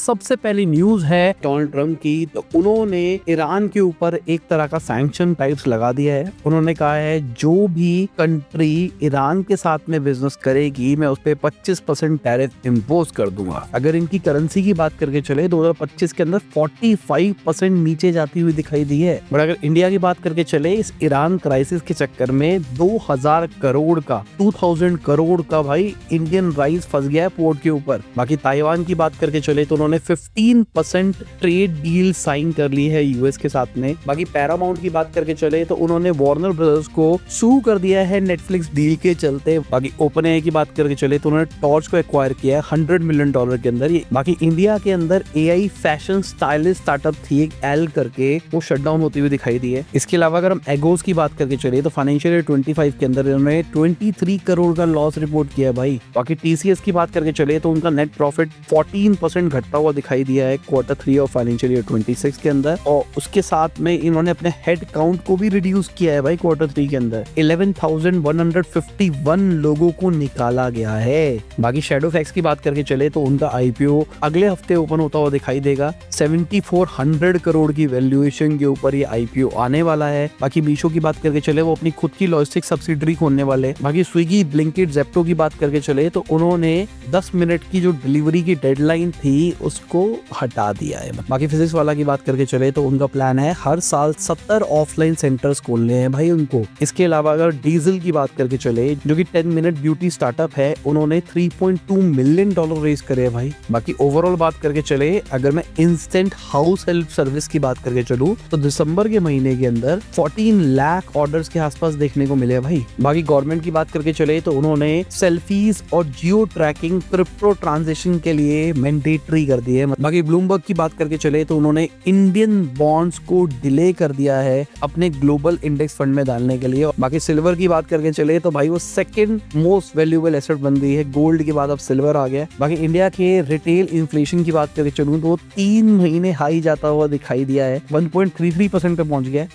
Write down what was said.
सबसे पहली न्यूज है डोनाल्ड ट्रम्प की। तो उन्होंने ईरान के ऊपर एक तरह का सैंक्शन टाइप्स लगा दिया है। उन्होंने कहा है जो भी कंट्री ईरान के साथ में बिजनेस करेगी मैं उस पे 25% टैरिफ इम्पोज कर दूंगा। अगर इनकी करेंसी की बात करके चले 2025 के अंदर 45% नीचे जाती हुई दिखाई दी है। और अगर इंडिया की बात करके चले इस ईरान क्राइसिस के चक्कर में 2000 करोड़ का भाई इंडियन राइस फंस गया है पोर्ट के ऊपर। बाकी ताइवान की बात करके चले तो उन्होंने 15% ट्रेड डील साइन कर ली है यूएस के साथ में। बाकी पैरामाउंट की बात करके चले तो उन्होंने वार्नर ब्रदर्स को सू कर दिया है नेटफ्लिक्स डील के चलते। बाकी ओपनएआई की बात करके चले तो उन्होंने टॉर्च को एक्वायर किया है $100 मिलियन के अंदर। बाकी इंडिया के अंदर एआई फैशन स्टाइलिस्ट स्टार्टअप थी एक एल करके, वो शट डाउन होती हुई दिखाई दी है। इसके अलावा अगर हम एगोस की बात करके चले तो फाइनेंशियल ईयर 25 के अंदर उन्होंने 23 करोड़ का लॉस रिपोर्ट किया है भाई। बाकी टीसीएस की बात करके चले तो उनका नेट प्रॉफिट 14% घटता हुआ दिखाई दिया है Q3 और फाइनेंशियल ईयर 26 के अंदर। और उसके साथ में इन्होंने अपने हेड काउंट को भी रिड्यूस किया है भाई Q3 के अंदर। 11,151 लोगों को निकाला गया है। बाकी शैडोफैक्स की बात करके चले तो उनका आईपीओ अगले हफ्ते ओपन होता हुआ दिखाई देगा। 7400 करोड़ की वैल्यूएशन के ऊपर ये आईपीओ आने वाला है। बाकी मीशो की बात करके चले वो अपनी खुद की लॉजिस्टिक सब्सिडरी खोलने वाले। बाकी स्विगी, ब्लिंकिट, जेप्टो की बात करके चले तो उन्होंने 10 मिनट की जो डिलीवरी की डेडलाइन थी उसको हटा दिया है। बाकी फिजिक्स वाला की बात करके चले तो उनका प्लान है हर साल 70 ऑफलाइन सेंटर्स खोलने हैं भाई उनको। इसके अलावा अगर डीजल की बात करके चले जो कि 10 मिनट ब्यूटी स्टार्टअप है, उन्होंने $3.2 मिलियन रेज करे हैं भाई। बाकी ओवरऑल बात करके चले अगर मैं इंस्टेंट हाउस हेल्प सर्विस की बात करके चलूं तो दिसंबर के महीने के अंदर 14 लाख ऑर्डर्स के आसपास देखने को मिले भाई। बाकी गवर्नमेंट की बात करके चले तो उन्होंने सेल्फीज और जियो ट्रैकिंग क्रिप्टो ट्रांजेक्शन के लिए मैंडेटरी कर दी है। बाकी ब्लूमबर्ग की बात करके चले तो उन्होंने इंडियन बॉन्ड्स को डिले कर दिया है अपने ग्लोबल इंडेक्स फंड में डालने के लिए। बाकी सिल्वर की बात करके चले तो भाई वो सेकंड मोस्ट वैल्यूएबल एसेट बन गई है, गोल्ड के बाद अब सिल्वर आ गया। बाकी इंडिया के रिटेल इन्फ्लेशन की बात करके चलूं तो 3 महीने हाई जाता हुआ दिखाई दिया है, 1.33% पे पहुंच गया है।